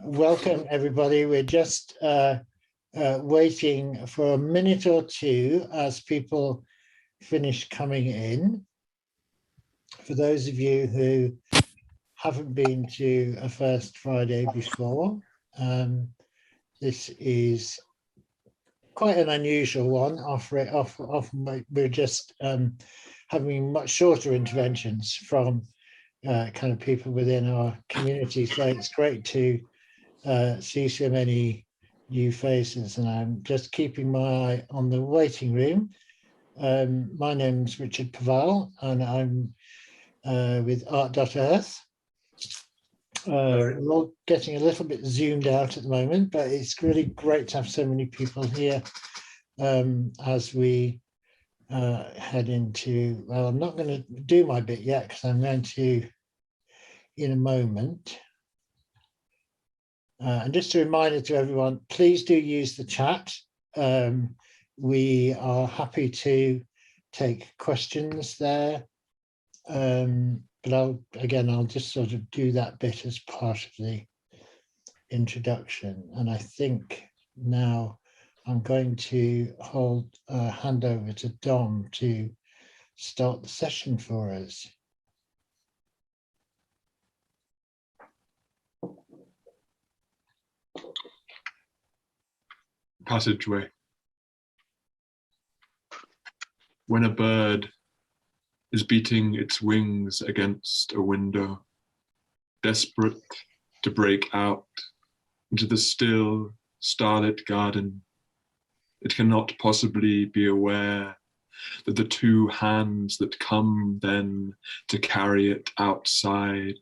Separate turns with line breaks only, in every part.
Welcome, everybody. We're just waiting for a minute or two as people finish coming in. For those of you who haven't been to a Frst Friday before, this is quite an unusual one. Often we're just having much shorter interventions from kind of people within our community. So it's great to see so many new faces, and I'm just keeping my eye on the waiting room. My name's Richard Paval, and I'm with art.earth. We're all getting a little bit zoomed out at the moment, but it's really great to have so many people here as we head into, well, I'm not going to do my bit yet because I'm going to in a moment. And just a reminder to everyone, please do use the chat. We are happy to take questions there. But I'll just sort of do that bit as part of the introduction. And I think now I'm going to hand over to Dom to start the session for us.
Passageway. When a bird is beating its wings against a window, desperate to break out into the still, starlit garden, it cannot possibly be aware that the two hands that come then to carry it outside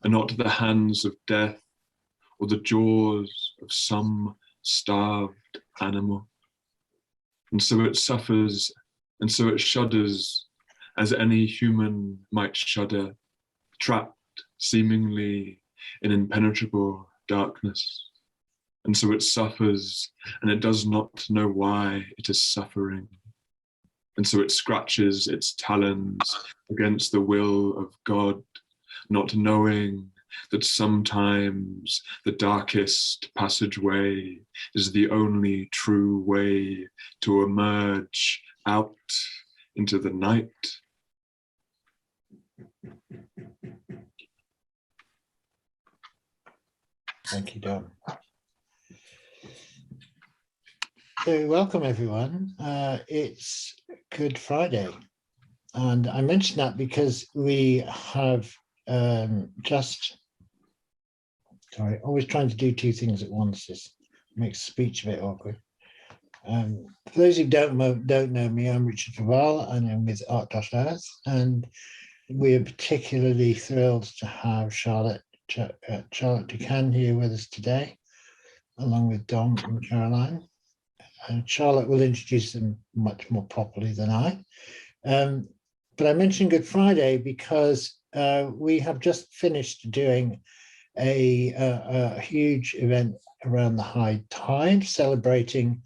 are not the hands of death or the jaws of some starved animal. And so it suffers, and so it shudders as any human might shudder, trapped seemingly in impenetrable darkness. And so it suffers, and it does not know why it is suffering. And so it scratches its talons against the will of God, not knowing that sometimes the darkest passageway is the only true way to emerge out into the night.
Thank you, Dom. So welcome, everyone. It's Good Friday. And I mention that because we have always trying to do two things at once. This makes speech a bit awkward. For those who don't know me, I'm Richard Paval, and I'm with art.earth, and we are particularly thrilled to have Charlotte DuCann here with us today, along with Dom and Caroline. And Charlotte will introduce them much more properly than I. But I mentioned Good Friday because we have just finished doing a huge event around the high tide, celebrating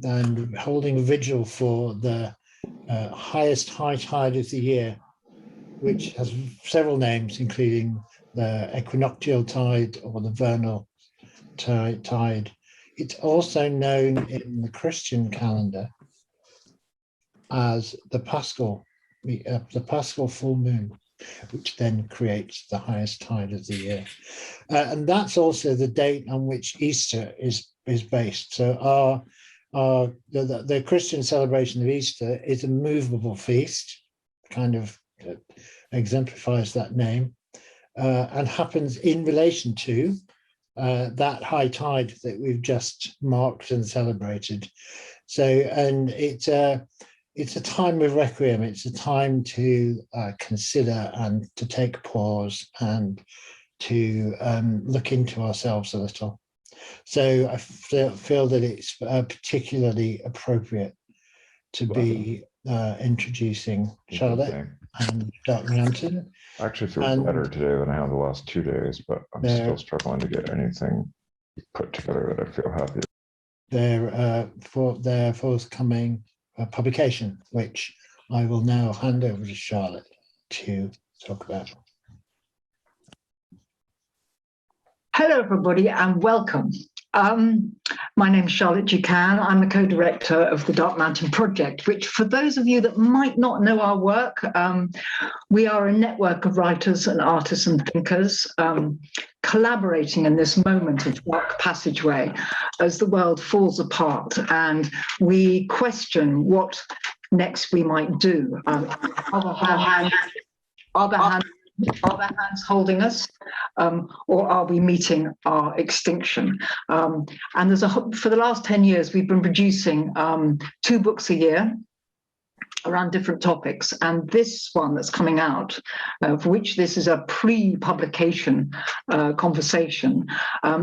and holding a vigil for the highest high tide of the year, which has several names, including the equinoctial tide or the vernal tide. It's also known in the Christian calendar as the Paschal full moon, which then creates the highest tide of the year. And that's also the date on which Easter is based. So the Christian celebration of Easter is a movable feast, kind of exemplifies that name, and happens in relation to that high tide that we've just marked and celebrated. So, and it's a time of requiem. It's a time to consider and to take pause and to look into ourselves a little. So I feel that it's particularly appropriate to be introducing Charlotte and Dr. Hampton.
I actually feel better today than I have the last 2 days, but I'm still struggling to get anything put together that I feel happy.
For their forthcoming publication, which I will now hand over to Charlotte to talk about.
Hello, everybody, and welcome. My name's Charlotte DuCann. I'm the co-director of the Dark Mountain Project, which, for those of you that might not know our work, we are a network of writers and artists and thinkers collaborating in this moment of dark passageway as the world falls apart and we question what next we might do. Are there hands holding us, or are we meeting our extinction? And for the last 10 years, we've been producing 2 books a year around different topics. And this one that's coming out, for which this is a pre-publication conversation,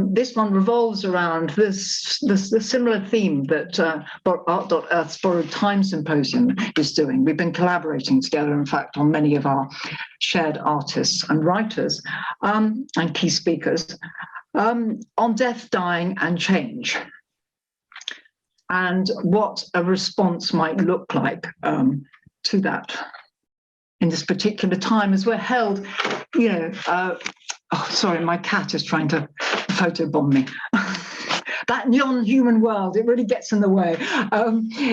this one revolves around this similar theme that art.earth's Borrowed Time Symposium is doing. We've been collaborating together, in fact, on many of our shared artists and writers and key speakers on death, dying, and change, and what a response might look like to that in this particular time as we're held, oh, sorry, my cat is trying to photobomb me. That non-human world, it really gets in the way.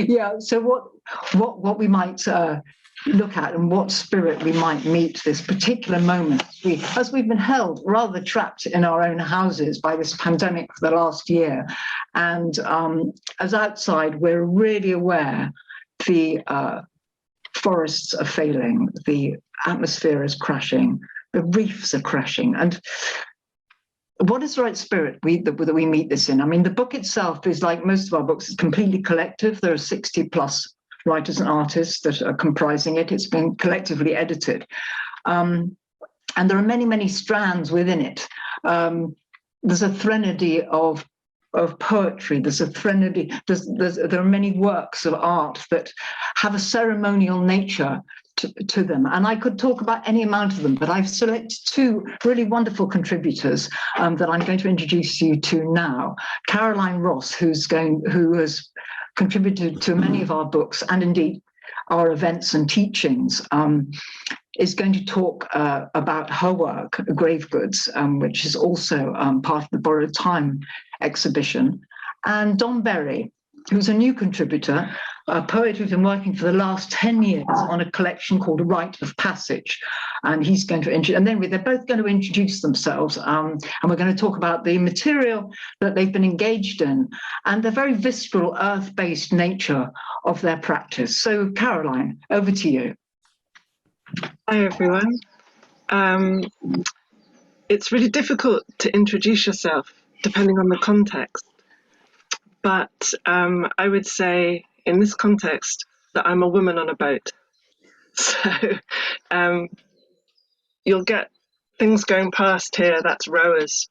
Yeah, so what we might look at and what spirit we might meet this particular moment as we've been held rather trapped in our own houses by this pandemic for the last year, and as outside we're really aware the forests are failing, the atmosphere is crashing, the reefs are crashing, and what is the right spirit that we meet this in? I mean, the book itself is, like most of our books, it's completely collective. There are 60 plus writers and artists that are comprising it. It's been collectively edited. And there are many, many strands within it. There's a threnody of poetry. There's a threnody, there are many works of art that have a ceremonial nature to them. And I could talk about any amount of them, but I've selected 2 really wonderful contributors that I'm going to introduce you to now. Caroline Ross, who has contributed to many of our books and indeed our events and teachings, is going to talk about her work, Grave Goods, which is also part of the Borrowed Time exhibition. And Don Berry, who's a new contributor, a poet who's been working for the last 10 years on a collection called Rite of Passage. And he's going to introduce, and then they're both going to introduce themselves. And we're going to talk about the material that they've been engaged in and the very visceral, earth-based nature of their practice. So, Caroline, over to you.
Hi, everyone. It's really difficult to introduce yourself depending on the context. But I would say in this context that I'm a woman on a boat. So you'll get things going past here, that's rowers.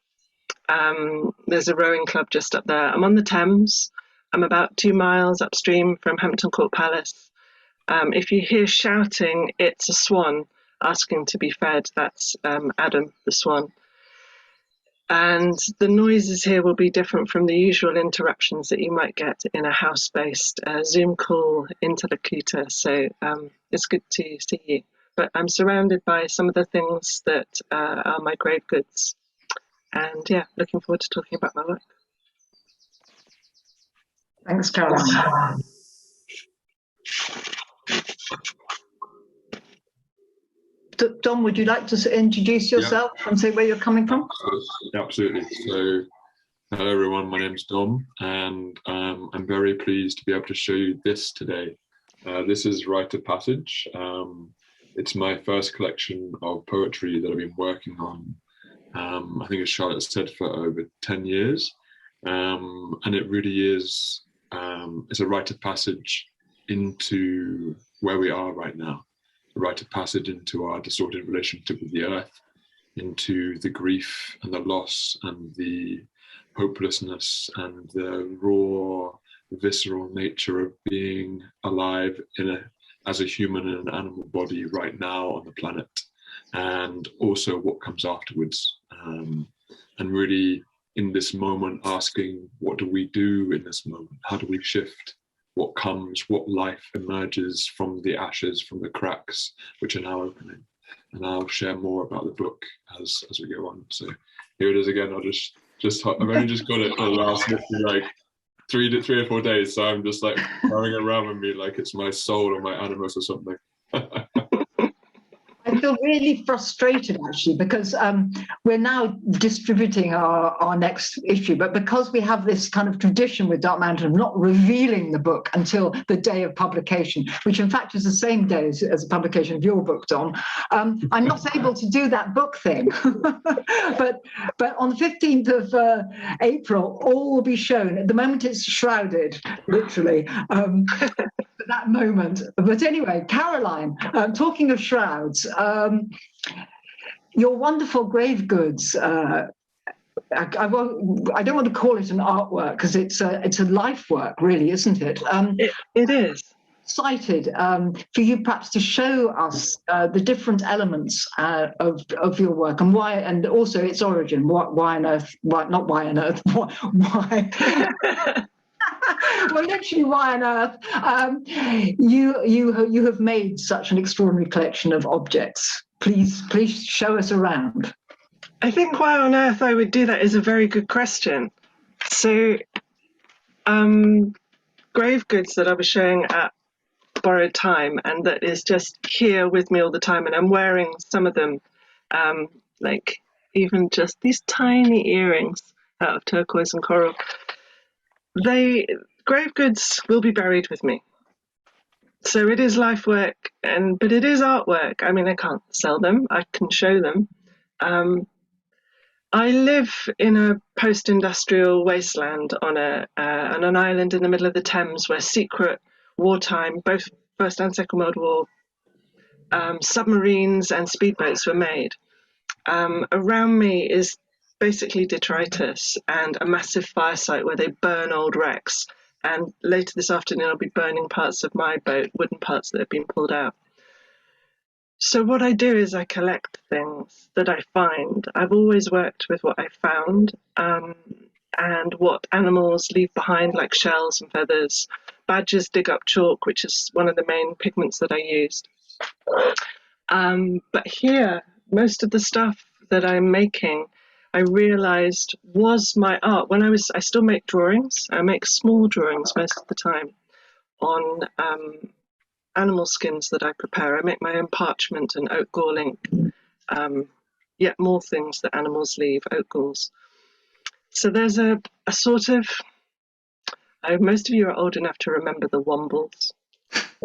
There's a rowing club just up there. I'm on the Thames. I'm about 2 miles upstream from Hampton Court Palace. If you hear shouting, it's a swan asking to be fed. That's Adam, the swan. And the noises here will be different from the usual interruptions that you might get in a house-based Zoom call interlocutor. So it's good to see you. But I'm surrounded by some of the things that are my grave goods. And yeah, looking forward to talking about my work.
Thanks, Caroline. Dom, would you like to introduce yourself and say where you're coming from?
Absolutely. So, hello everyone, my name's Dom, and I'm very pleased to be able to show you this today. This is Rite of Passage. It's my first collection of poetry that I've been working on, I think as Charlotte said, for over 10 years. And it really is, it's a rite of passage into where we are right now. A rite of passage into our distorted relationship with the earth, into the grief and the loss and the hopelessness and the raw, visceral nature of being alive as a human in an animal body right now on the planet, and also what comes afterwards. And really in this moment asking, what do we do in this moment? How do we shift? What comes, what life emerges from the ashes, from the cracks which are now opening? and I'll share more about the book as we go on. So here it is again. I've only just got it for the last like 3 or 4 days, so I'm just like carrying it around with me like it's my soul or my animus or something.
I feel really frustrated actually, because we're now distributing our next issue, but because we have this kind of tradition with Dark Mountain of not revealing the book until the day of publication, which in fact is the same day as the publication of your book, Don, I'm not able to do that book thing. but on the 15th of April, all will be shown. At the moment it's shrouded, literally. That moment. But anyway, Caroline, talking of shrouds, your wonderful grave goods, I don't want to call it an artwork because it's a life work, really, isn't it?
It is.
Excited for you perhaps to show us the different elements of your work and why, and also its origin. Why on earth? Not why on earth. Why? Well, literally, why on earth you have made such an extraordinary collection of objects? Please show us around.
I think why on earth I would do that is a very good question. So, grave goods that I was showing at Borrowed Time, and that is just here with me all the time, and I'm wearing some of them, like even just these tiny earrings out of turquoise and coral. Grave goods will be buried with me. So it is life work, but it is artwork. I mean, I can't sell them. I can show them. I live in a post-industrial wasteland on an island in the middle of the Thames where secret wartime, both First and Second World War, submarines and speedboats were made. Around me is basically detritus and a massive fire site where they burn old wrecks. And later this afternoon, I'll be burning parts of my boat, wooden parts that have been pulled out. So what I do is I collect things that I find. I've always worked with what I found and what animals leave behind, like shells and feathers. Badgers dig up chalk, which is one of the main pigments that I used. But here, most of the stuff that I'm making, I realized was my art. I still make drawings. I make small drawings most of the time on animal skins that I prepare. I make my own parchment and oak gall ink, yet more things that animals leave, oak galls. So there's a sort of, most of you are old enough to remember the wombles.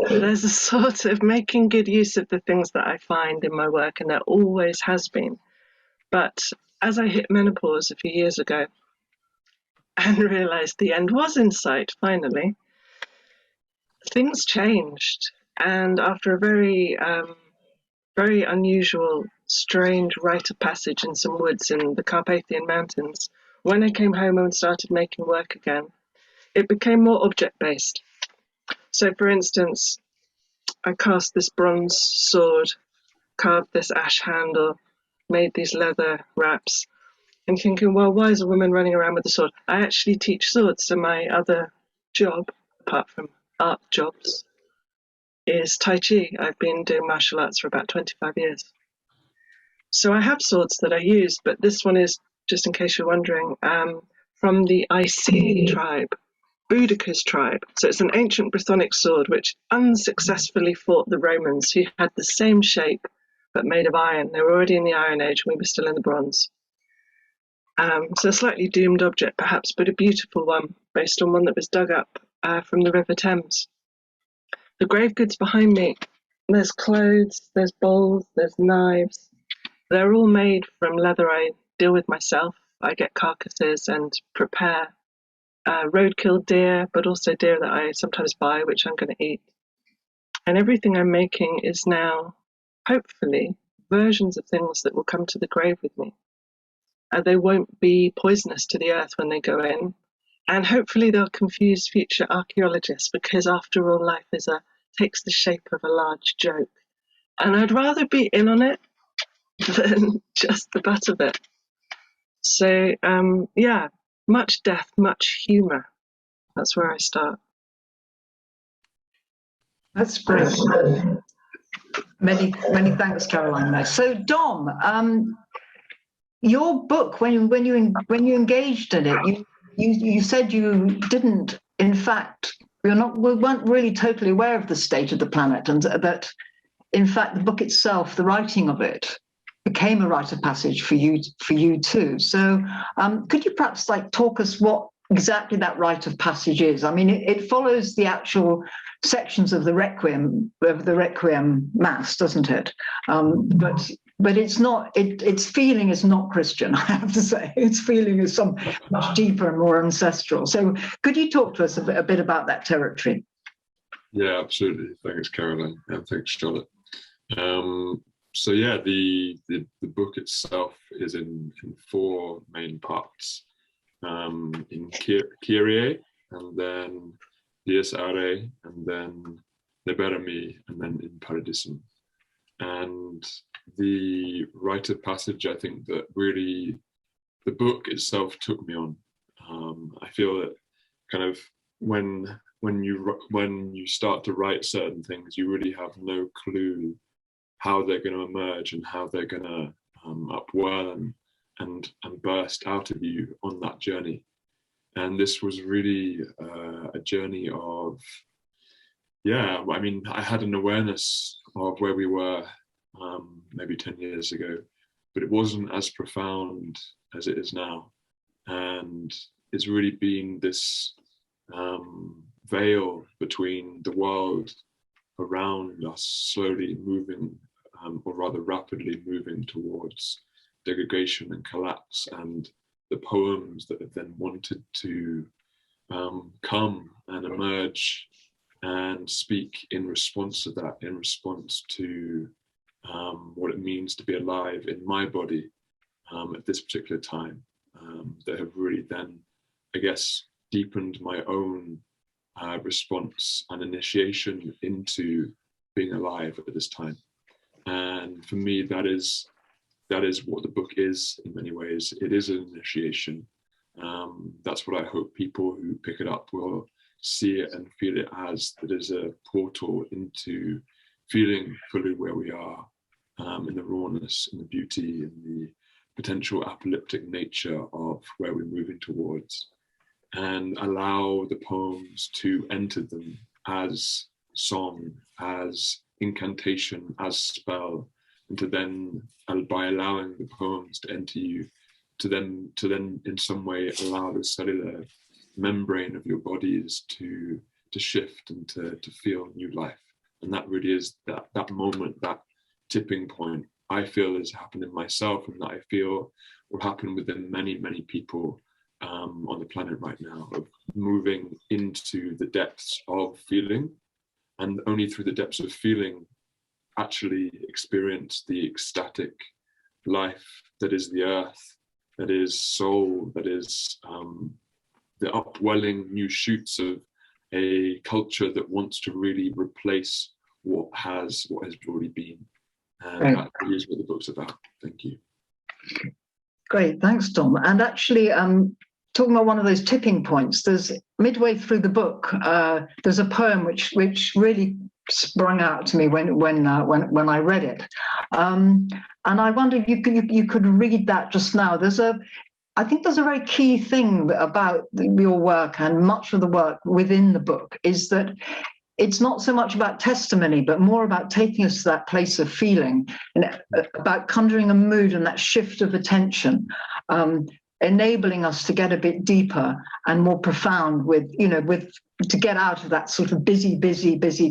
There's a sort of making good use of the things that I find in my work, and there always has been. But as I hit menopause a few years ago and realized the end was in sight, finally, things changed. And after a very, very unusual, strange rite of passage in some woods in the Carpathian Mountains, when I came home and started making work again, it became more object-based. So, for instance, I cast this bronze sword, carved this ash handle, made these leather wraps, and thinking, well, why is a woman running around with a sword? I actually teach swords, so my other job, apart from art jobs, is Tai Chi. I've been doing martial arts for about 25 years. So I have swords that I use, but this one is, just in case you're wondering, from the Iceni tribe, Boudicca's tribe. So it's an ancient Brythonic sword which unsuccessfully fought the Romans, who had the same shape but made of iron. They were already in the Iron Age and we were still in the Bronze. So a slightly doomed object perhaps, but a beautiful one based on one that was dug up from the River Thames. The grave goods behind me, there's clothes, there's bowls, there's knives. They're all made from leather I deal with myself. I get carcasses and prepare roadkill deer, but also deer that I sometimes buy, which I'm going to eat. And everything I'm making is now, hopefully, versions of things that will come to the grave with me. They won't be poisonous to the earth when they go in. And hopefully they'll confuse future archaeologists, because after all, life takes the shape of a large joke. And I'd rather be in on it than just the butt of it. So, yeah, much death, much humour. That's where I start.
That's great. Many thanks, Caroline. There. So, Dom, your book, when you engaged in it, you said you didn't. In fact, we weren't really totally aware of the state of the planet, and that, in fact, the book itself, the writing of it, became a rite of passage for you too. So, could you perhaps talk us what exactly that rite of passage is? I mean, it follows the actual sections of the Requiem Mass, doesn't it? But it's not. Its feeling is not Christian, I have to say. Its feeling is much deeper and more ancestral. So, could you talk to us a bit about that territory?
Yeah, absolutely. Thanks, Caroline, and thanks, Charlotte. So yeah, the book itself is in 4 main parts. In Kyrie, and then Dies Irae, and then Liberami, and then in Paradisum. And the rite of passage, I think that really the book itself took me on. I feel that kind of when you start to write certain things, you really have no clue how they're going to emerge and how they're going to upwell and burst out of you on that journey. And this was really a journey of, yeah, I mean, I had an awareness of where we were maybe 10 years ago, but it wasn't as profound as it is now. And it's really been this veil between the world around us slowly moving, or rather rapidly moving towards degradation and collapse, and the poems that have then wanted to come and emerge and speak in response to that, in response to what it means to be alive in my body at this particular time, that have really then, I guess, deepened my own response and initiation into being alive at this time. And for me, that is what the book is in many ways. It is an initiation. That's what I hope people who pick it up will see it and feel it as, that is a portal into feeling fully where we are, in the rawness, in the beauty, in the potential apocalyptic nature of where we're moving towards, and allow the poems to enter them as song, as incantation, as spell, and to then, by allowing the poems to enter you, to then in some way allow the cellular membrane of your bodies to shift and to feel new life. And that really is that moment, that tipping point, I feel has happened in myself, and that I feel will happen within many, many people on the planet right now, of moving into the depths of feeling, and only through the depths of feeling actually experience the ecstatic life that is the earth, that is soul, that is the upwelling new shoots of a culture that wants to really replace what has already been. And that is what the book's about. Thank you.
Great, thanks, Tom. And actually, talking about one of those tipping points, there's midway through the book, there's a poem which really sprung out to me when I read it, and I wonder if you could read that just now. I think there's a very key thing about your work, and much of the work within the book is that it's not so much about testimony, but more about taking us to that place of feeling, and about conjuring a mood and that shift of attention, enabling us to get a bit deeper and more profound to get out of that sort of busy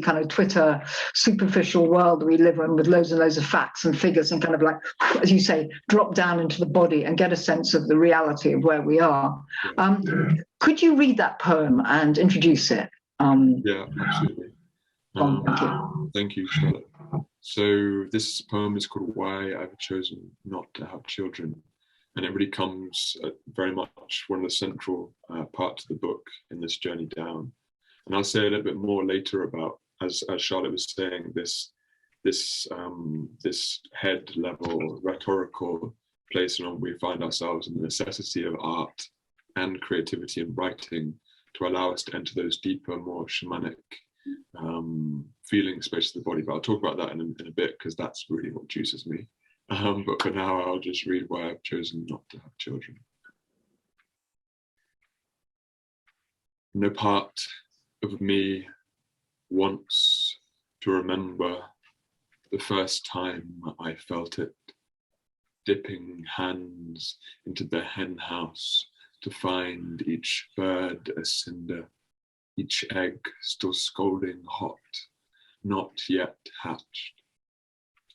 kind of Twitter superficial world that we live in, with loads and loads of facts and figures, and kind of like, as you say, drop down into the body and get a sense of the reality of where we are. Could you read that poem and introduce it?
Yeah, absolutely. Thank you, Charlotte. So this poem is called Why I've Chosen Not to Have Children. And it really comes very much one of the central parts of the book in this journey down. And I'll say a little bit more later about, as Charlotte was saying, this head level rhetorical place in which we find ourselves, and the necessity of art and creativity and writing to allow us to enter those deeper, more shamanic feeling space of the body. But I'll talk about that in a bit, because that's really what juices me. But for now, I'll just read why I've chosen not to have children. No part of me wants to remember the first time I felt it, dipping hands into the hen house to find each bird a cinder, each egg still scalding hot, not yet hatched.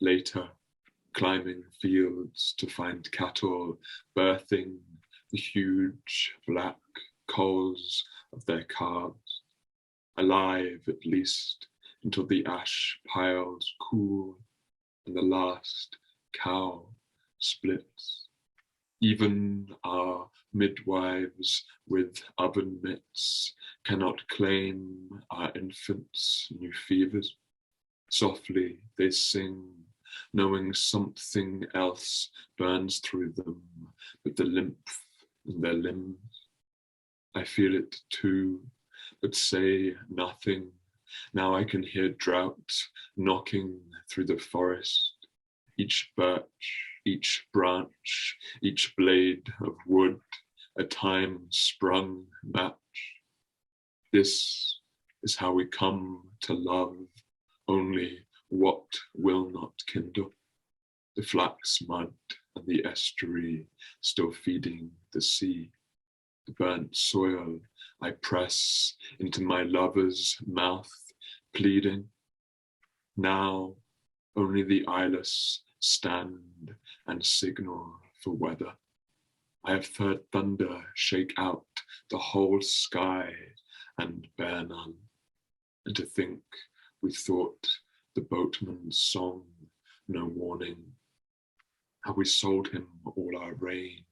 Later, climbing fields to find cattle birthing the huge black coals of their calves, alive at least until the ash piles cool and the last cow splits. Even our midwives with oven mitts cannot claim our infants' new fevers. Softly they sing, knowing something else burns through them but the lymph in their limbs. I feel it too, but say nothing. Now I can hear drought knocking through the forest. Each birch, each branch, each blade of wood, a time-sprung match. This is how we come to love, only what will not kindle. The flax mud and the estuary still feeding the sea. The burnt soil I press into my lover's mouth, pleading. Now only the eyeless stand and signal for weather. I have heard thunder shake out the whole sky and bear none. And to think we thought the boatman's song no warning, how we sold him all our rain,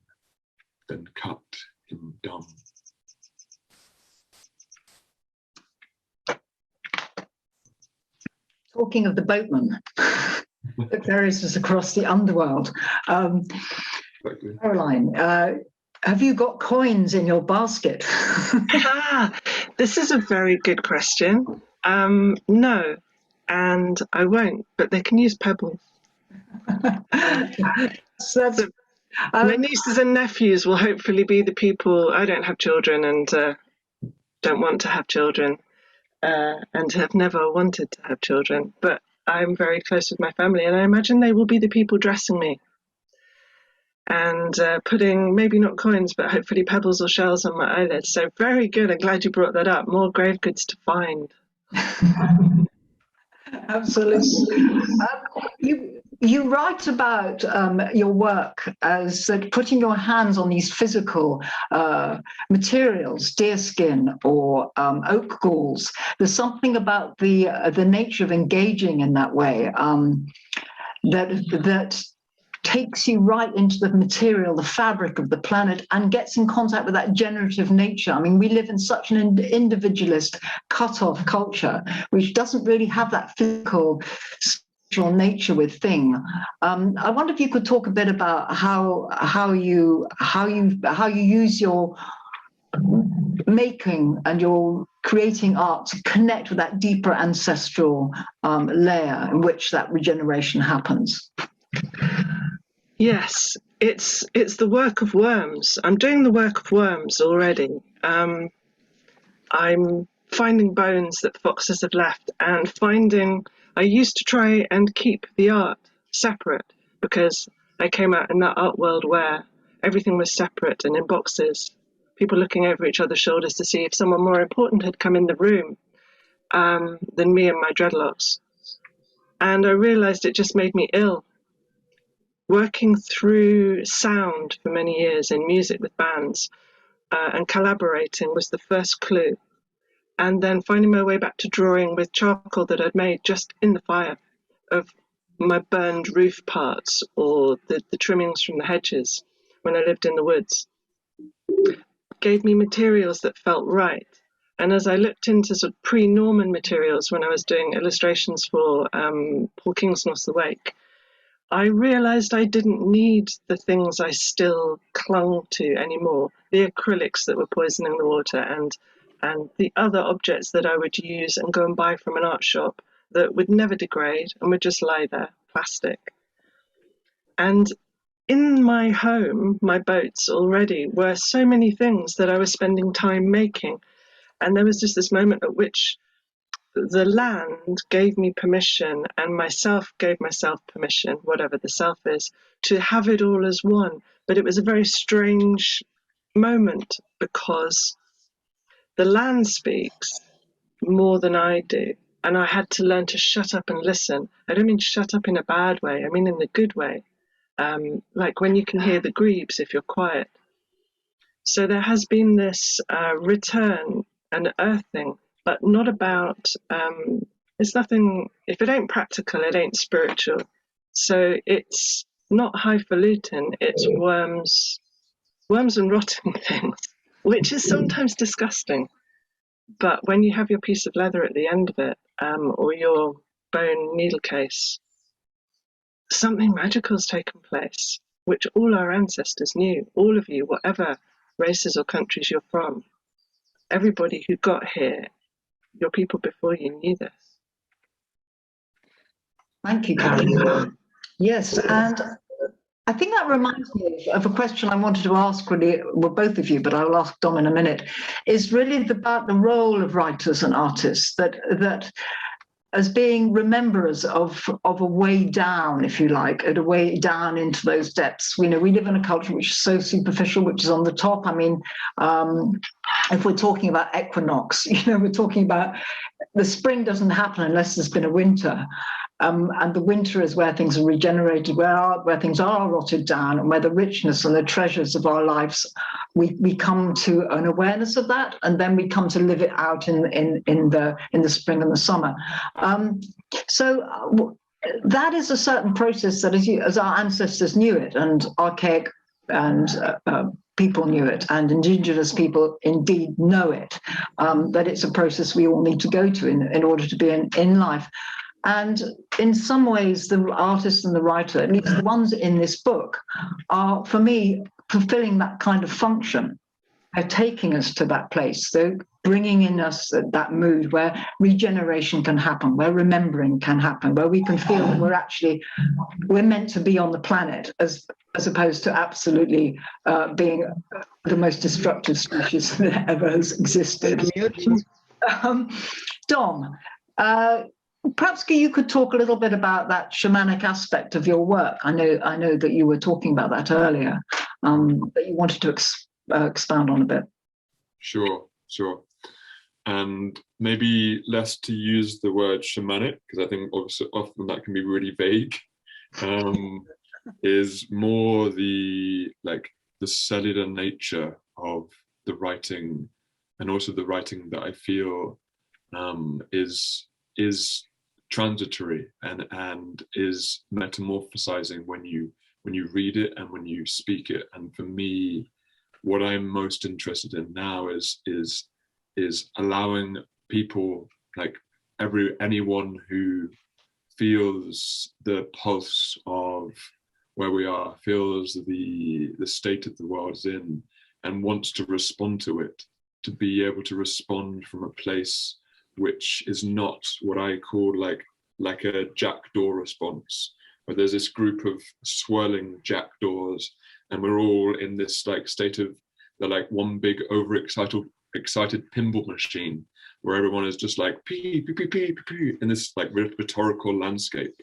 then cut him dumb.
Talking of the boatman that carries us across the underworld, Caroline, have you got coins in your basket?
This is a very good question. No, and I won't, but they can use pebbles.
So that's,
my nieces and nephews will hopefully be the people. I don't have children and don't want to have children and have never wanted to have children, but I'm very close with my family, and I imagine they will be the people dressing me and putting maybe not coins, but hopefully pebbles or shells on my eyelids. So very good. I'm glad you brought that up. More grave goods to find.
Absolutely. You write about your work as putting your hands on these physical materials, deerskin or oak galls. There's something about the nature of engaging in that way that takes you right into the material, the fabric of the planet, and gets in contact with that generative nature. I mean, we live in such an individualist, cut-off culture, which doesn't really have that physical, spiritual nature with thing. I wonder if you could talk a bit about how you use your making and your creating art to connect with that deeper ancestral layer in which that regeneration happens.
Yes, it's the work of worms. I'm doing the work of worms already. I'm finding bones that foxes have left, and I used to try and keep the art separate because I came out in that art world where everything was separate and in boxes, people looking over each other's shoulders to see if someone more important had come in the room than me and my dreadlocks. And I realized it just made me ill. Working through sound for many years in music with bands and collaborating was the first clue. And then finding my way back to drawing with charcoal that I'd made just in the fire of my burned roof parts or the trimmings from the hedges when I lived in the woods gave me materials that felt right. And as I looked into sort of pre-Norman materials when I was doing illustrations for Paul Kingsnorth's The Wake, I realized I didn't need the things I still clung to anymore, the acrylics that were poisoning the water and and the other objects that I would use and go and buy from an art shop that would never degrade and would just lie there, plastic. And in my home, my boats already were so many things that I was spending time making. And there was just this moment at which the land gave me permission and myself gave myself permission, whatever the self is, to have it all as one. But it was a very strange moment because the land speaks more than I do. And I had to learn to shut up and listen. I don't mean shut up in a bad way, I mean in the good way. Like when you can hear the grebes if you're quiet. So there has been this return and earthing, but not about, it's nothing, if it ain't practical, it ain't spiritual. So it's not highfalutin, it's worms and rotting things, which is sometimes disgusting. But when you have your piece of leather at the end of it, or your bone needle case, something magical has taken place, which all our ancestors knew, all of you, whatever races or countries you're from. Everybody who got here, your people before you knew this.
Thank you, Karen. Yes, and I think that reminds me of a question I wanted to ask really, well, both of you, but I will ask Dom in a minute, is really about the role of writers and artists, that as being rememberers of a way down, if you like, at a way down into those depths. We know we live in a culture which is so superficial, which is on the top. I mean, if we're talking about equinox, we're talking about the spring doesn't happen unless there's been a winter. And the winter is where things are regenerated, where things are rotted down, and where the richness and the treasures of our lives, we come to an awareness of that, and then we come to live it out in the spring and the summer. So that is a certain process that, as our ancestors knew it, and archaic and people knew it, and indigenous people indeed know it, that it's a process we all need to go to in order to be in life. And in some ways, the artist and the writer, at least the ones in this book, are, for me, fulfilling that kind of function. They're taking us to that place. They're bringing in us that mood where regeneration can happen, where remembering can happen, where we can feel that we're meant to be on the planet, as opposed to absolutely being the most destructive species that ever has existed. Dom, perhaps you could talk a little bit about that shamanic aspect of your work. I know that you were talking about that earlier, that you wanted to expound on a bit.
Sure. And maybe less to use the word shamanic, because I think also often that can be really vague, is more the cellular nature of the writing, and also the writing that I feel is transitory and is metamorphosizing when you read it and when you speak it. And for me, what I'm most interested in now is allowing people, like anyone who feels the pulse of where we are, feels the state of the world is in, and wants to respond to it, to be able to respond from a place which is not what I call like a jackdaw response, where there's this group of swirling jackdaws, and we're all in this state of one big excited pinball machine, where everyone is just like pee pee pee pee pee in this rhetorical landscape.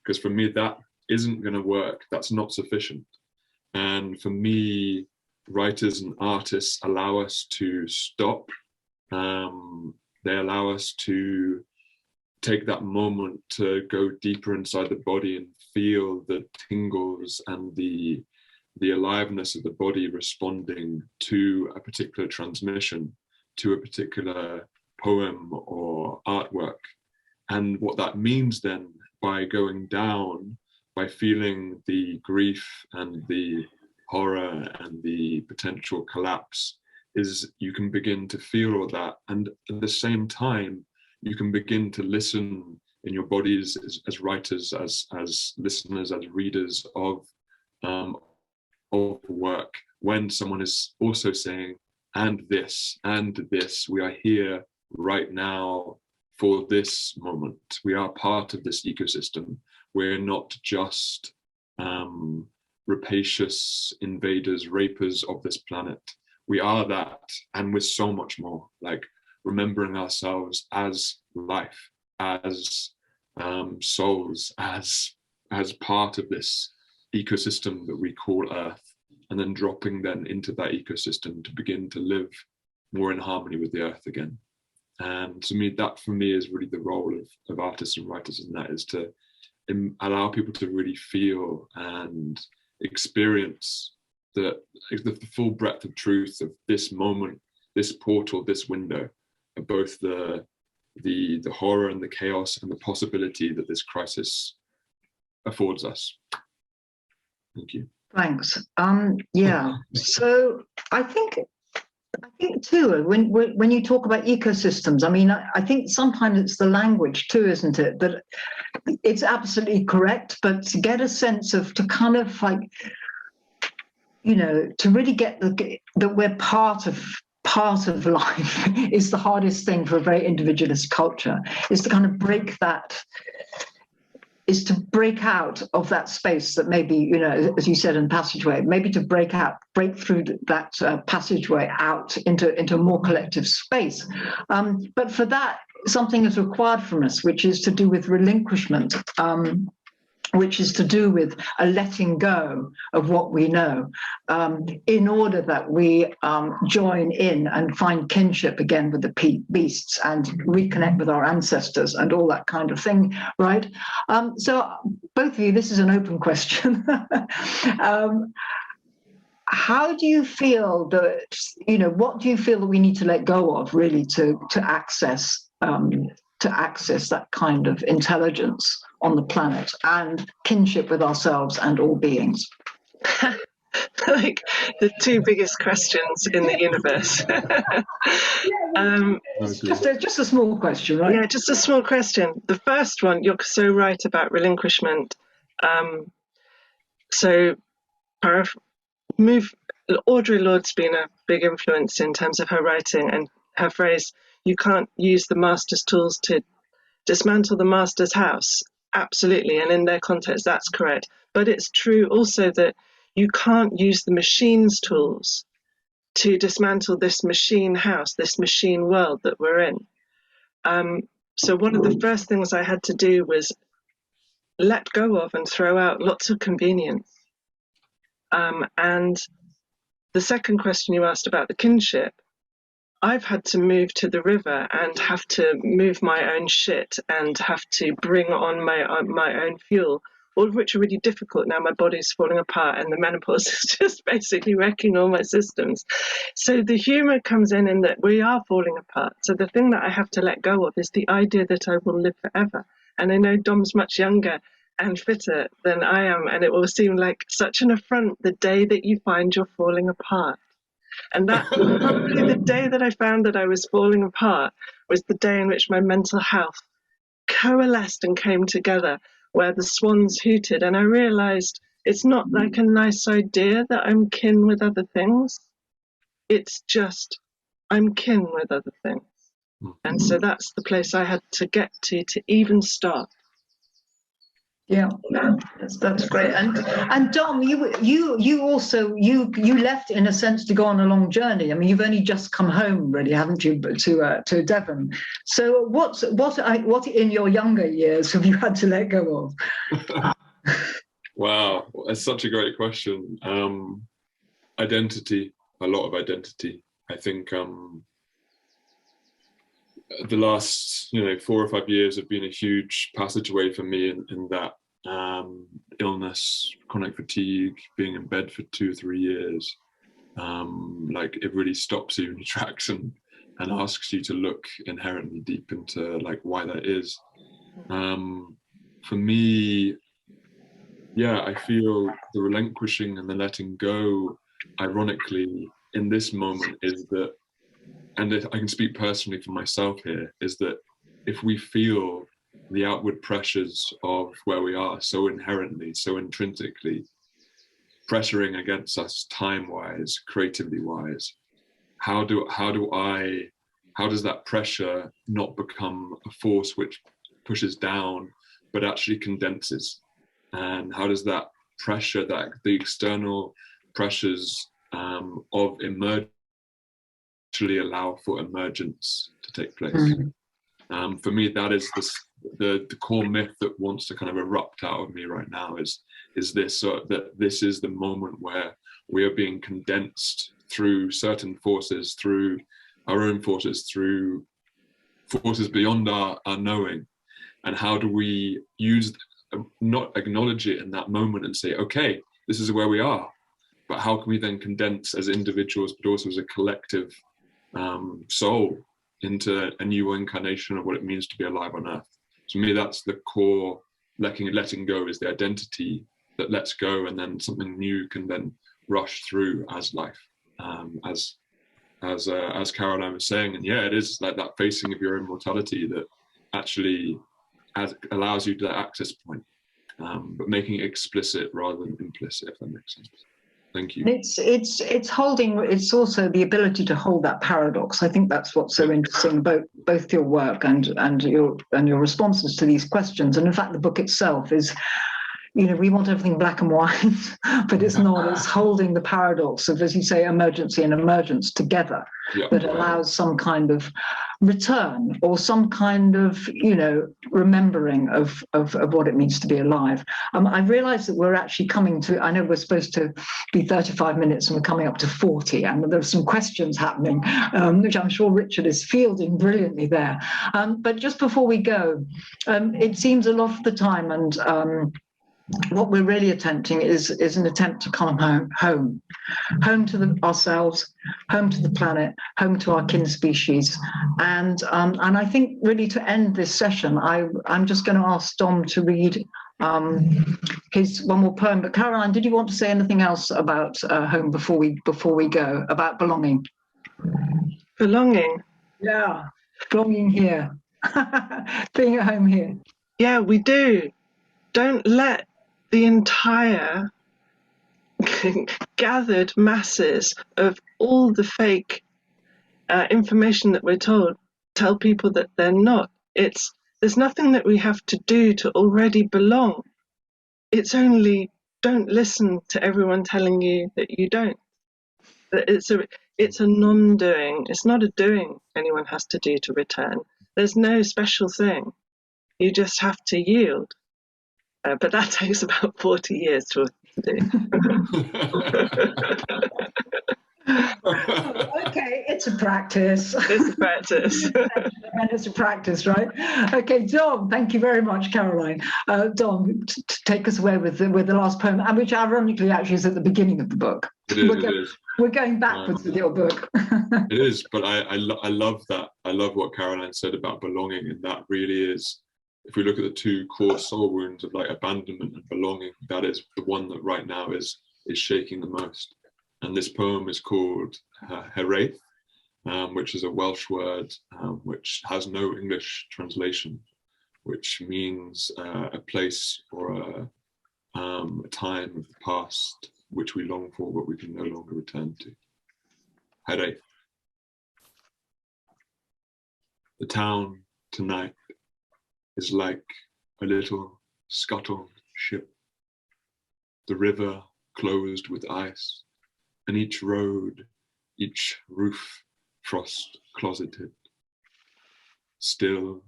Because for me, that isn't going to work. That's not sufficient. And for me, writers and artists allow us to stop. They allow us to take that moment to go deeper inside the body and feel the tingles and the aliveness of the body responding to a particular transmission, to a particular poem or artwork. And what that means then, by going down, by feeling the grief and the horror and the potential collapse, is you can begin to feel all that. And at the same time, you can begin to listen in your bodies as writers, as listeners, as readers of work, when someone is also saying, and this, we are here right now for this moment. We are part of this ecosystem. We're not just rapacious invaders, rapers of this planet. We are that, and with so much more, like remembering ourselves as life, as souls, as part of this ecosystem that we call Earth, and then dropping then into that ecosystem to begin to live more in harmony with the Earth again. And to me, that for me is really the role of artists and writers, and that is to allow people to really feel and experience the full breadth of truth of this moment, this portal, this window, of both the horror and the chaos and the possibility that this crisis affords us. Thank you.
Thanks. Yeah. So I think too, when you talk about ecosystems, I mean, I think sometimes it's the language too, isn't it? That it's absolutely correct, but to get a sense of, to kind of like, you know, to really get that we're part of life is the hardest thing for a very individualist culture, is to kind of break out of that space that maybe, you know, as you said in passageway, maybe to break through that passageway out into a more collective space. But for that, something is required from us, which is to do with relinquishment, which is to do with a letting go of what we know, in order that we join in and find kinship again with the beasts and reconnect with our ancestors and all that kind of thing, right? So both of you, this is an open question. How do you feel that, you know, what do you feel that we need to let go of really to access that kind of intelligence on the planet and kinship with ourselves and all beings?
Like the two biggest questions in the universe.
Just a small question, right?
Yeah, just a small question. The first one, you're so right about relinquishment. Audre Lorde's been a big influence in terms of her writing, and her phrase, "You can't use the master's tools to dismantle the master's house." Absolutely, and in their context, that's correct. But it's true also that you can't use the machine's tools to dismantle this machine house, this machine world that we're in. So one of the first things I had to do was let go of and throw out lots of convenience. And the second question you asked about the kinship, I've had to move to the river and have to move my own shit and have to bring on my own fuel, all of which are really difficult now. My body's falling apart and the menopause is just basically wrecking all my systems. So the humor comes in that we are falling apart. So the thing that I have to let go of is the idea that I will live forever. And I know Dom's much younger and fitter than I am, and it will seem like such an affront the day that you find you're falling apart. And that probably the day that I found that I was falling apart was the day in which my mental health coalesced and came together, where the swans hooted, and I realized it's not like a nice idea that I'm kin with other things. It's just I'm kin with other things. And so that's the place I had to get to even start.
Yeah, that's great. And Dom, you also left in a sense to go on a long journey. I mean, you've only just come home, really, haven't you, to Devon? So what in your younger years have you had to let go of?
Wow, that's such a great question. Identity, a lot of identity. I think the last 4 or 5 years have been a huge passageway for me in that illness, chronic fatigue, being in bed for 2 or 3 years. Like it really stops you in your tracks and asks you to look inherently deep into like why that is. For me, yeah, I feel the relinquishing and the letting go, ironically, in this moment is that, and if I can speak personally for myself here, is that if we feel the outward pressures of where we are so inherently, so intrinsically pressuring against us time-wise, creativity-wise, how does that pressure not become a force which pushes down, but actually condenses? And how does that pressure, that the external pressures of emergence actually allow for emergence to take place? For me, that is the core myth that wants to kind of erupt out of me right now, is this, that this is the moment where we are being condensed through certain forces, through our own forces, through forces beyond our knowing. And how do we not acknowledge it in that moment and say, okay, this is where we are, but how can we then condense as individuals, but also as a collective soul into a new incarnation of what it means to be alive on Earth? To me, that's the core. Letting go is the identity that lets go, and then something new can then rush through as life, as Caroline was saying. And yeah, it is like that facing of your own mortality that actually allows you to that access point, but making it explicit rather than implicit, if that makes sense. Thank you.
It's holding. It's also the ability to hold that paradox. I think that's what's so interesting about both your work and your responses to these questions. And in fact, the book itself is, you know, we want everything black and white, but it's not. It's holding the paradox of, as you say, emergency and emergence together, that allows some kind of return or some kind of, you know, remembering of what it means to be alive. I realize that we're actually coming to, I know we're supposed to be 35 minutes and we're coming up to 40, and there's some questions happening, which I'm sure Richard is fielding brilliantly there. But just before we go, it seems a lot of the time, and what we're really attempting is an attempt to come home to ourselves, home to the planet, home to our kin species. And I think really to end this session, I'm just going to ask Dom to read his one more poem. But Caroline, did you want to say anything else about home before we go, about belonging?
Belonging.
Yeah, belonging here, being at home here.
Yeah, we do. Don't let the entire gathered masses of all the fake information that we're told tell people that they're not. There's nothing that we have to do to already belong. It's only don't listen to everyone telling you that you don't. It's a non-doing. It's not a doing anyone has to do to return. There's no special thing. You just have to yield. But that takes about 40 years to do.
Okay, it's a practice.
It's a practice.
And it's a practice, right? Okay, Dom, thank you very much, Caroline. Dom, take us away with the last poem, and which ironically actually is at the beginning of the book.
It is.
We're going backwards with your book.
It is, but I love that. I love what Caroline said about belonging, and that really is, if we look at the two core soul wounds of like abandonment and belonging, that is the one that right now is shaking the most. And this poem is called Heraeth, which is a Welsh word which has no English translation, which means a place or a time of the past which we long for but we can no longer return to. Heraeth. The town tonight is like a little scuttled ship, the river closed with ice, and each road, each roof frost closeted. Still,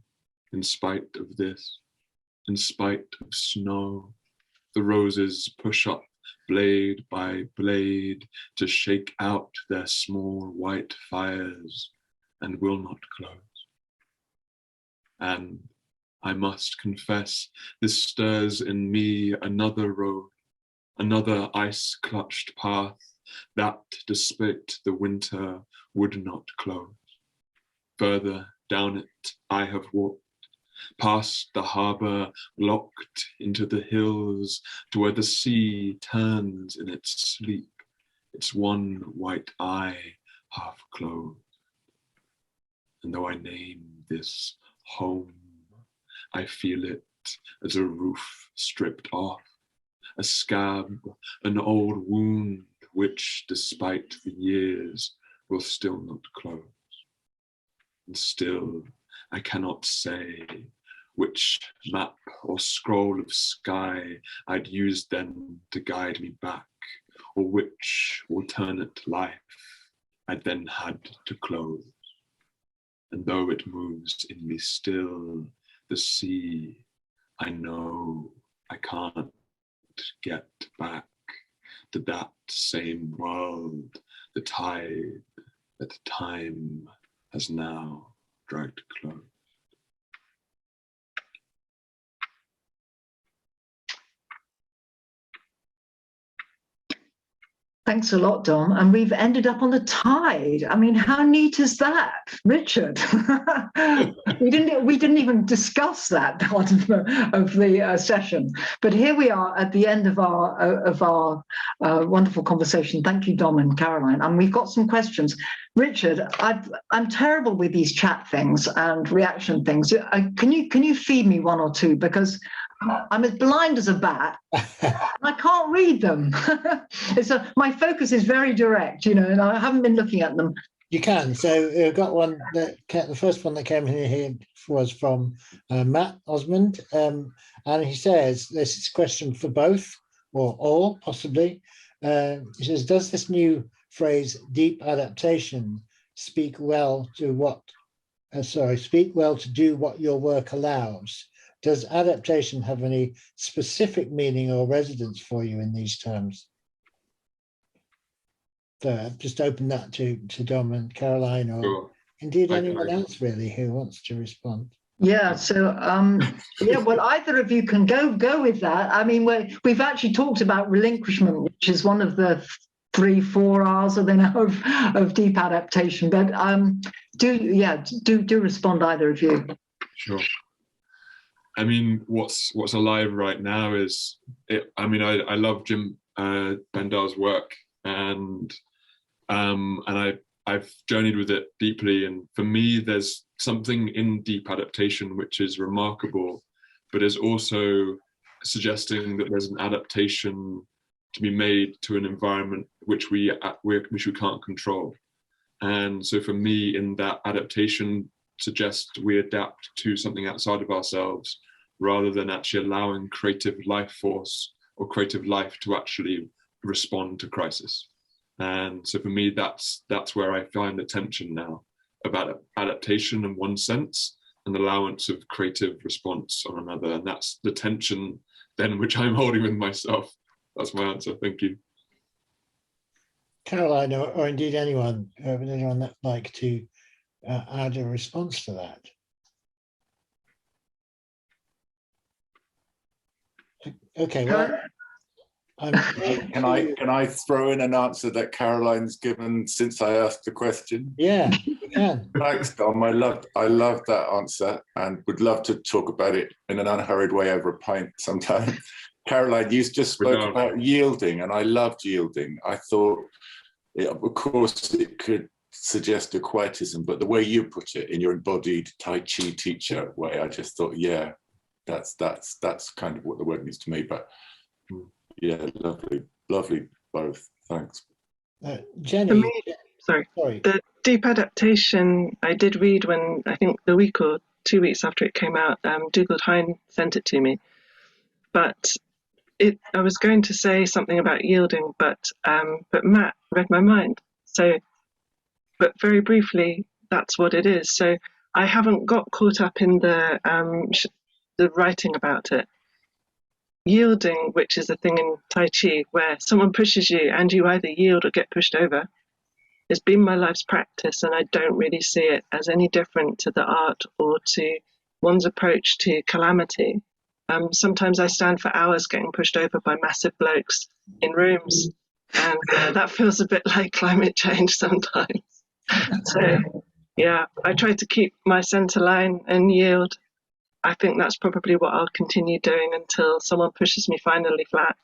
in spite of this, in spite of snow, the roses push up blade by blade to shake out their small white fires and will not close. And I must confess, this stirs in me another road, another ice-clutched path that, despite the winter, would not close. Further down it I have walked, past the harbour, locked into the hills, to where the sea turns in its sleep, its one white eye half closed. And though I name this home, I feel it as a roof stripped off, a scab, an old wound which, despite the years, will still not close. And still I cannot say which map or scroll of sky I'd use then to guide me back, or which alternate life I'd then had to close. And though it moves in me still, the sea, I know I can't get back to that same world, the tide that time has now dragged close.
Thanks a lot, Dom. And we've ended up on the tide. I mean, how neat is that, Richard? we didn't even discuss that part of the session. But here we are at the end of our wonderful conversation. Thank you, Dom and Caroline. And we've got some questions. Richard, I'm terrible with these chat things and reaction things. Can you feed me one or two, because I'm as blind as a bat. I can't read them. My focus is very direct, and I haven't been looking at them.
You can. So we've got one that the first one that came in here was from Matt Osmond, and he says this is a question for both or all possibly. He says, does this new phrase "deep adaptation" speak well to do what your work allows? Does adaptation have any specific meaning or resonance for you in these terms? So I've just opened that to Dom and Caroline, or
Sure.
indeed anyone else really who wants to respond.
Yeah, so well, either of you can go with that. I mean, we've actually talked about relinquishment, which is one of the 3-4 R's of deep adaptation. But do respond, either of you.
Sure. I mean, what's alive right now is I love Jim Bendar's work, and I've journeyed with it deeply. And for me, there's something in deep adaptation which is remarkable, but is also suggesting that there's an adaptation to be made to an environment which we can't control. And so for me, in that adaptation suggests we adapt to something outside of ourselves, rather than actually allowing creative life force or creative life to actually respond to crisis. And so for me, that's where I find the tension now, about adaptation in one sense and allowance of creative response on another. And that's the tension then which I'm holding with myself. That's my answer. Thank you.
Caroline, or indeed anyone that would like to add a response to that? Okay, well,
can I throw in an answer that Caroline's given since I asked the question?
Yeah, you can.
Thanks, Dom. I loved that answer, and would love to talk about it in an unhurried way over a pint sometime. Caroline, you just spoke about yielding, and I loved yielding. I thought, of course, it could suggest a quietism, but the way you put it in your embodied Tai Chi teacher way, I just thought, yeah, that's kind of what the word means to me. But yeah, lovely both. Thanks.
Jenny.
For me, sorry. The deep adaptation I did read when, I think the week or 2 weeks after it came out, Dougal Hine sent it to me. But I was going to say something about yielding, but Matt read my mind. So, but very briefly, that's what it is. So I haven't got caught up in the writing about it. Yielding, which is a thing in Tai Chi where someone pushes you and you either yield or get pushed over, has been my life's practice, and I don't really see it as any different to the art or to one's approach to calamity. Sometimes I stand for hours getting pushed over by massive blokes in rooms, and that feels a bit like climate change sometimes. So yeah, I try to keep my centre line and yield. I think that's probably what I'll continue doing until someone pushes me finally flat.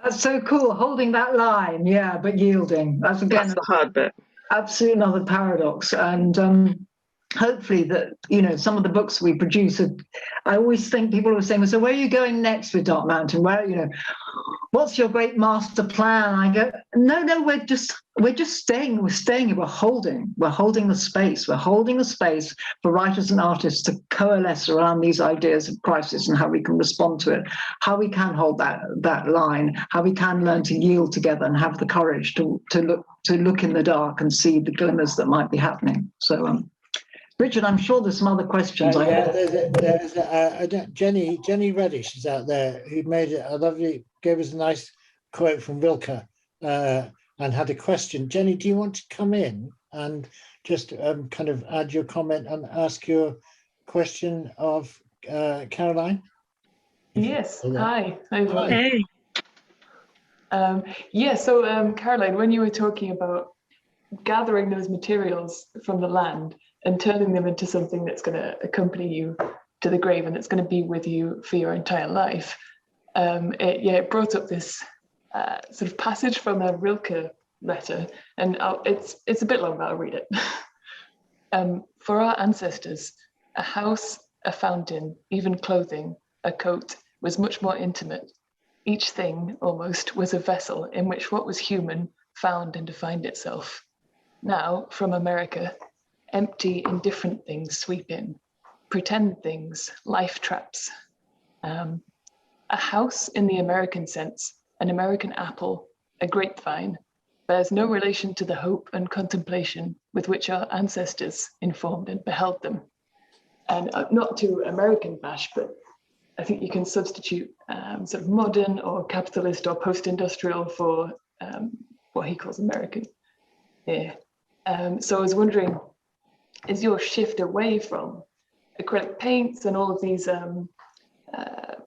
That's so cool, holding that line, yeah, but yielding. That's the hard bit. Absolutely another paradox. And hopefully that, you know, some of the books we produce are, I always think people are saying, well, so where are you going next with Dark Mountain? Where, you know, what's your great master plan? I go, no, we're just staying, we're holding the space. We're holding the space for writers and artists to coalesce around these ideas of crisis and how we can respond to it, how we can hold that line, how we can learn to yield together and have the courage to look in the dark and see the glimmers that might be happening. So Richard, I'm sure there's some other questions.
Yeah, Jenny Reddish is out there who made it a lovely, gave us a nice quote from Rilke and had a question. Jenny, do you want to come in and just kind of add your comment and ask your question of Caroline?
Yes. Hi.
Hey.
Yeah. So Caroline, when you were talking about gathering those materials from the land and turning them into something that's going to accompany you to the grave and that's going to be with you for your entire life. It brought up this sort of passage from a Rilke letter, and it's a bit long, but I'll read it. For our ancestors, a house, a fountain, even clothing, a coat was much more intimate. Each thing, almost, was a vessel in which what was human found and defined itself. Now, from America, empty, indifferent things sweep in, pretend things, life traps. A house in the American sense, an American apple, a grapevine, bears no relation to the hope and contemplation with which our ancestors informed and beheld them. And not to American bash, but I think you can substitute sort of modern or capitalist or post-industrial for what he calls American. Yeah. So I was wondering, is your shift away from acrylic paints and all of these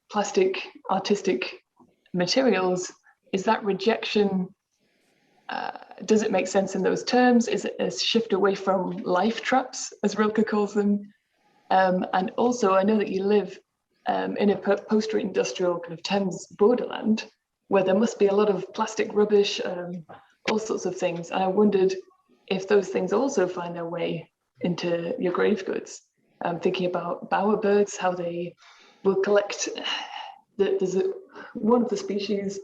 plastic artistic materials, is that rejection, does it make sense in those terms? Is it a shift away from life traps, as Rilke calls them? And also, I know that you live in a post-industrial kind of Thames borderland, where there must be a lot of plastic rubbish, all sorts of things. And I wondered if those things also find their way into your grave goods. I'm thinking about bowerbirds, how they will collect, one of the species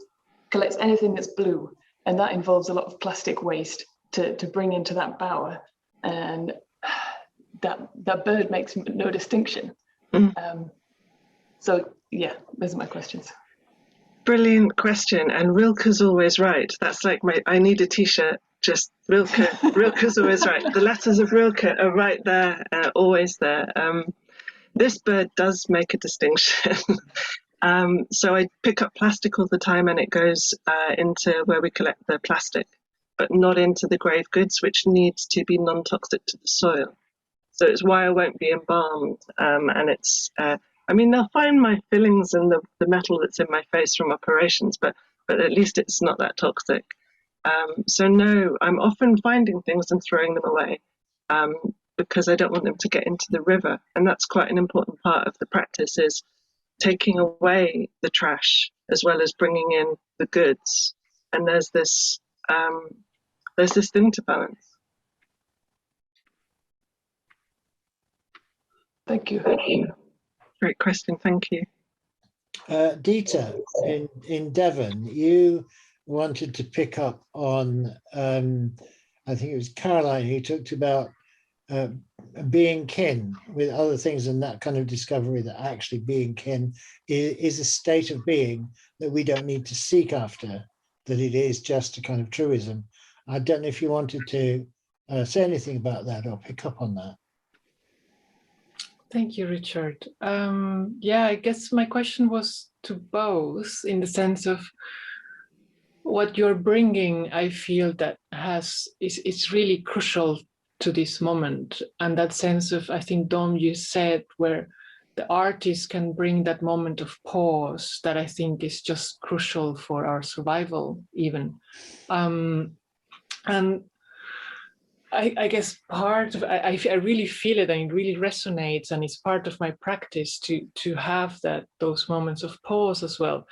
collects anything that's blue, and that involves a lot of plastic waste to bring into that bower. And that bird makes no distinction. So yeah, those are my questions.
Brilliant question, and Rilke's always right. That's like I need a t-shirt, just Rilke. Rilke's always right. The letters of Rilke are right there, always there. This bird does make a distinction. So I pick up plastic all the time, and it goes into where we collect the plastic, but not into the grave goods, which needs to be non-toxic to the soil. So it's why I won't be embalmed, and it's I mean, they'll find my fillings and the metal that's in my face from operations, but at least it's not that toxic. So no, I'm often finding things and throwing them away because I don't want them to get into the river. And that's quite an important part of the practice, is taking away the trash as well as bringing in the goods. And there's this thing to balance.
Thank you.
Great question, thank you.
Dita, in Devon, you wanted to pick up on, I think it was Caroline who talked about being kin with other things, and that kind of discovery that actually being kin is a state of being that we don't need to seek after, that it is just a kind of truism. I don't know if you wanted to say anything about that or pick up on that.
Thank you, Richard. Yeah, I guess my question was to both, in the sense of what you're bringing. I feel that it's really crucial to this moment, and that sense of, I think, Dom, you said, where the artist can bring that moment of pause that I think is just crucial for our survival, even. And I guess part of, I really feel it, and it really resonates, and it's part of my practice to have those moments of pause as well.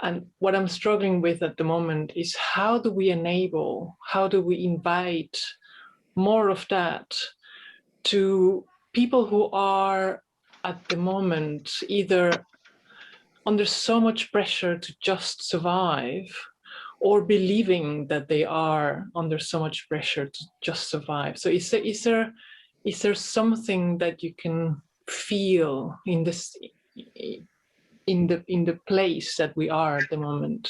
And what I'm struggling with at the moment is, how do we invite more of that to people who are at the moment either under so much pressure to just survive, or believing that they are under so much pressure to just survive. So is there something that you can feel in this, in the place that we are at the moment,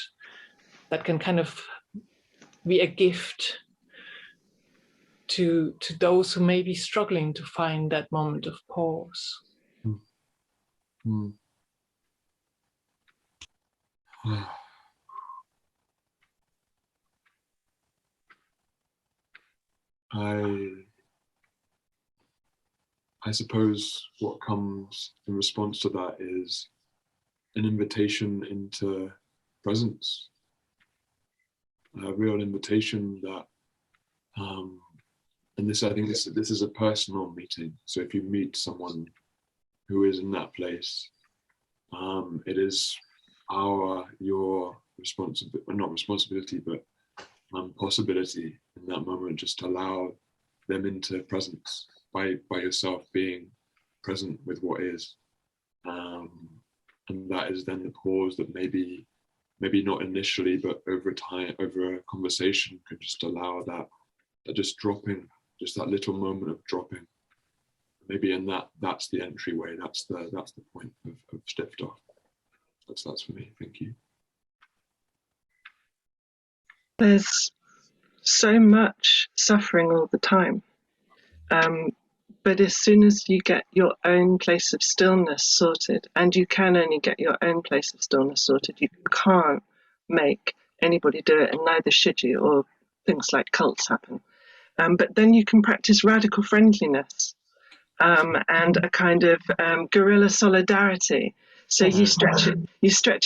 that can kind of be a gift to those who may be struggling to find that moment of pause?
I suppose what comes in response to that is an invitation into presence, a real invitation that, and this, I think this is a personal meeting. So if you meet someone who is in that place, it is your responsibility, not responsibility, but possibility in that moment, just to allow them into presence by yourself being present with what is, and that is then the pause that maybe not initially, but over time, over a conversation, could just allow that just dropping, just that little moment of dropping, maybe, and that's the entryway, that's the point of Stiftoff. That's for me. Thank you.
There's so much suffering all the time. But as soon as you get your own place of stillness sorted, and you can only get your own place of stillness sorted, you can't make anybody do it, and neither should you, or things like cults happen. But then you can practice radical friendliness and a kind of guerrilla solidarity. So you stretch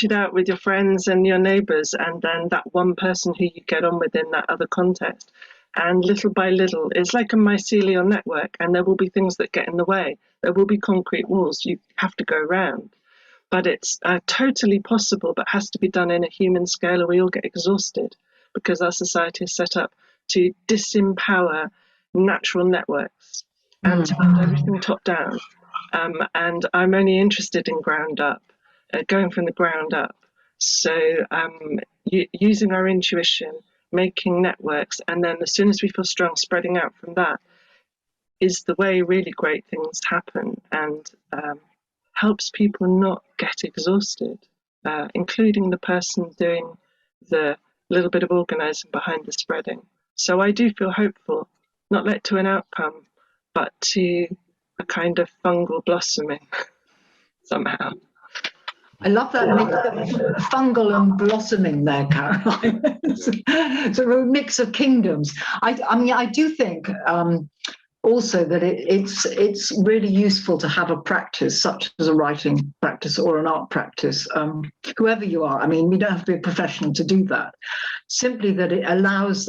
it out with your friends and your neighbours, and then that one person who you get on with in that other context. And little by little, it's like a mycelial network, and there will be things that get in the way. There will be concrete walls you have to go around. But it's totally possible, but has to be done in a human scale, or we all get exhausted, because our society is set up to disempower natural networks and to build everything top down. And I'm only interested in ground up, going from the ground up. So using our intuition, making networks, and then as soon as we feel strong, spreading out from that is the way really great things happen, and helps people not get exhausted, including the person doing the little bit of organising behind the spreading. So I do feel hopeful, not led to an outcome, but to a kind of fungal blossoming somehow.
I love that mix of fungal and blossoming there, Caroline. It's a real mix of kingdoms. I mean, I do think also that it's really useful to have a practice such as a writing practice or an art practice, whoever you are. I mean, you don't have to be a professional to do that. Simply that it allows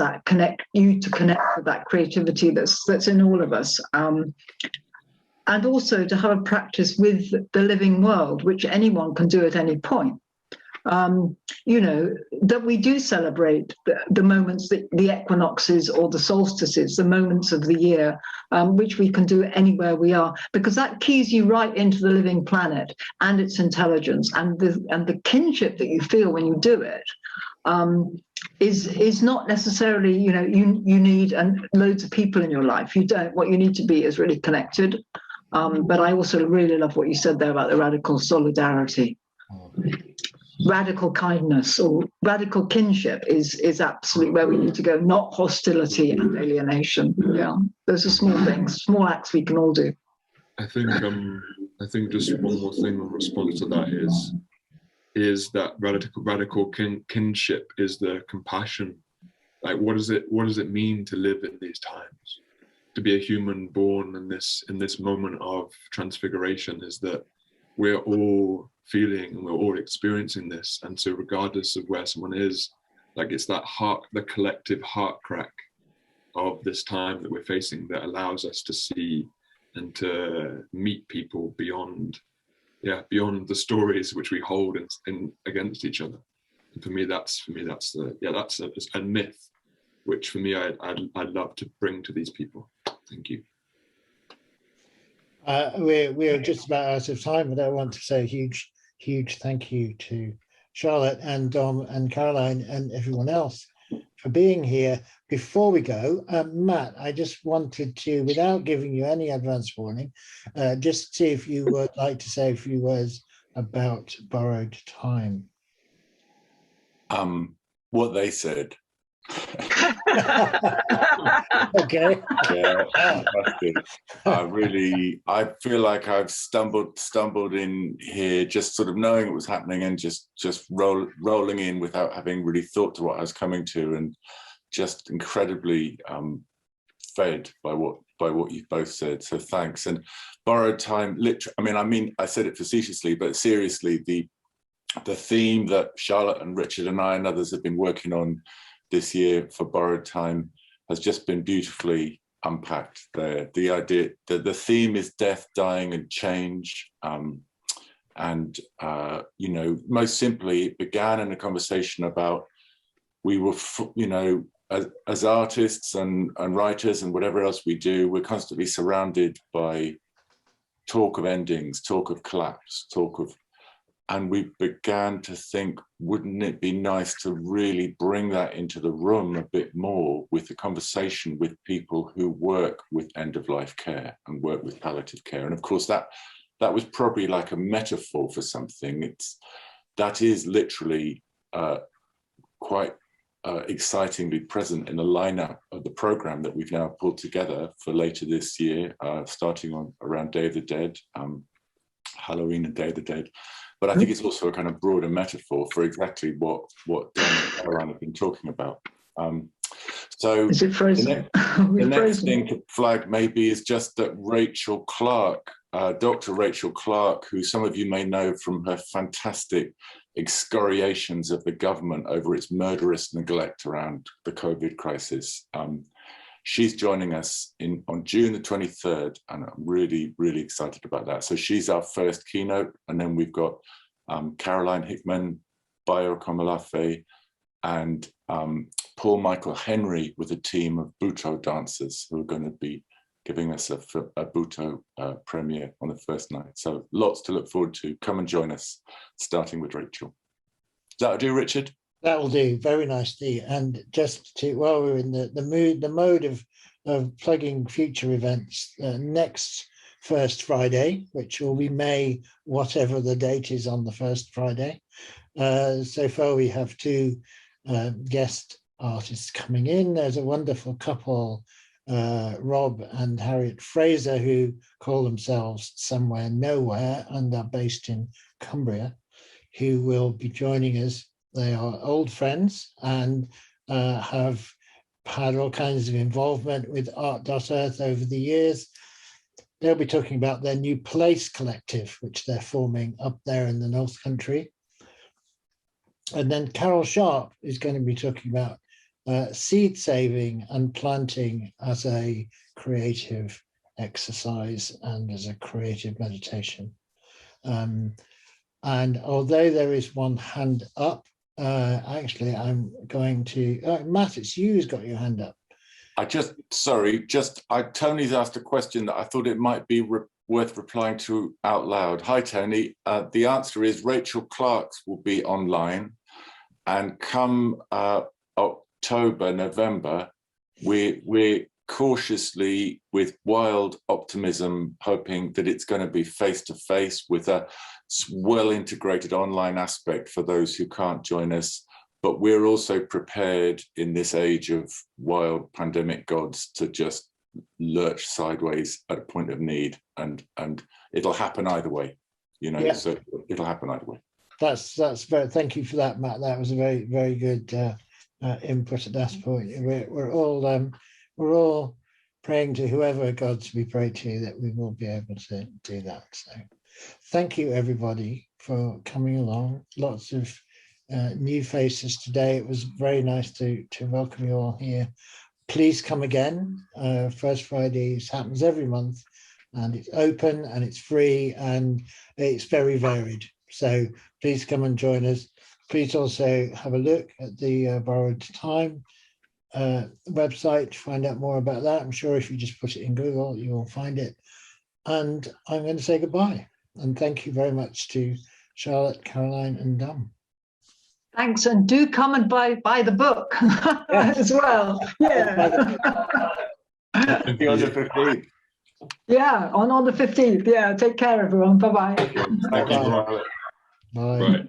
you to connect with that creativity that's in all of us. And also to have a practice with the living world, which anyone can do at any point. You know, that we do celebrate the moments, the equinoxes or the solstices, the moments of the year, which we can do anywhere we are, because that keys you right into the living planet and its intelligence, and the kinship that you feel when you do it is not necessarily, you know, you need loads of people in your life. You don't. What you need to be is really connected. But I also really love what you said there about the radical solidarity. Radical kindness or radical kinship is absolutely where we need to go, not hostility and alienation. Yeah, those are small things, small acts we can all do.
I think just one more thing in response to that is that radical kinship is the compassion. Like, what does it mean to live in these times? To be a human born in this moment of transfiguration, is that we're all feeling and we're all experiencing this, and so regardless of where someone is, like, it's that the collective heart crack of this time that we're facing that allows us to see and to meet people beyond the stories which we hold in against each other. And for me that's a myth which for me I'd love to bring to these people. Thank you.
We're just about out of time, but I want to say a huge thank you to Charlotte and Dom and Caroline and everyone else for being here. Before we go, Matt, I just wanted to, without giving you any advance warning, just see if you would like to say a few words about borrowed time.
What they said.
Okay.
Yeah, I feel like I've stumbled in here, just sort of knowing it was happening and just rolling in without having really thought to what I was coming to, and just incredibly fed by what you've both said. So thanks. And borrowed time, literally, I said it facetiously, but seriously, the theme that Charlotte and Richard and I and others have been working on this year for borrowed time has just been beautifully unpacked there. The idea that the theme is death, dying, and change. Most simply, it began in a conversation about, we were, as artists and writers and whatever else we do, we're constantly surrounded by talk of endings, talk of collapse, and we began to think, wouldn't it be nice to really bring that into the room a bit more with the conversation with people who work with end-of-life care and work with palliative care. And of course, that was probably like a metaphor for something. That is literally quite excitingly present in the lineup of the program that we've now pulled together for later this year, starting on around Day of the Dead, Halloween and Day of the Dead. But I think it's also a kind of broader metaphor for exactly what Dan and Caroline have been talking about. So
is it frozen?
The next thing to flag maybe is just that Rachel Clark, Dr. Rachel Clark, who some of you may know from her fantastic excoriations of the government over its murderous neglect around the COVID crisis. She's joining us on June the 23rd, and I'm really, really excited about that. So she's our first keynote, and then we've got Caroline Hickman, Bayo Komalafe, and Paul Michael Henry with a team of Buto dancers who are going to be giving us a Buto premiere on the first night. So lots to look forward to. Come and join us, starting with Rachel. Does that do, Richard?
That will do. Very nicely. And just to, while we're in the mode of plugging future events, next Frst Friday, which will be May, whatever the date is on the Frst Friday. So far we have two guest artists coming in. There's a wonderful couple, Rob and Harriet Fraser, who call themselves Somewhere Nowhere and are based in Cumbria, who will be joining us. They are old friends and have had all kinds of involvement with art.earth over the years. They'll be talking about their new Place Collective, which they're forming up there in the North Country. And then Carol Sharp is going to be talking about seed saving and planting as a creative exercise and as a creative meditation. And although there is one hand up, actually, I'm going to, Matt, it's you who's got your hand up.
Tony's asked a question that I thought it might be worth replying to out loud. Hi, Tony. The answer is Rachel Clark's will be online, and come October, November, we're cautiously, with wild optimism, hoping that it's going to be face-to-face with a well-integrated online aspect for those who can't join us. But we're also prepared in this age of wild pandemic gods to just lurch sideways at a point of need, and it'll happen either way,
Yeah.
So it'll happen either way.
That's very, thank you for that, Matt. That was a very, very good input at that point. We're all praying to whoever gods we pray to that we will be able to do that. So thank you, everybody, for coming along. Lots of new faces today. It was very nice to welcome you all here. Please come again. Frst Fridays happens every month, and it's open and it's free and it's very varied. So please come and join us. Please also have a look at the Borrowed Time website to find out more about that. I'm sure if you just put it in Google, you will find it. and I'm going to say goodbye. And thank you very much to Charlotte, Caroline, and Dom.
Thanks, and do come and buy the book as well. Yeah.
On the 15th.
Yeah, on the 15th. Yeah, take care, everyone. Bye-bye.
Thank you, Charlotte.
Bye.
Right.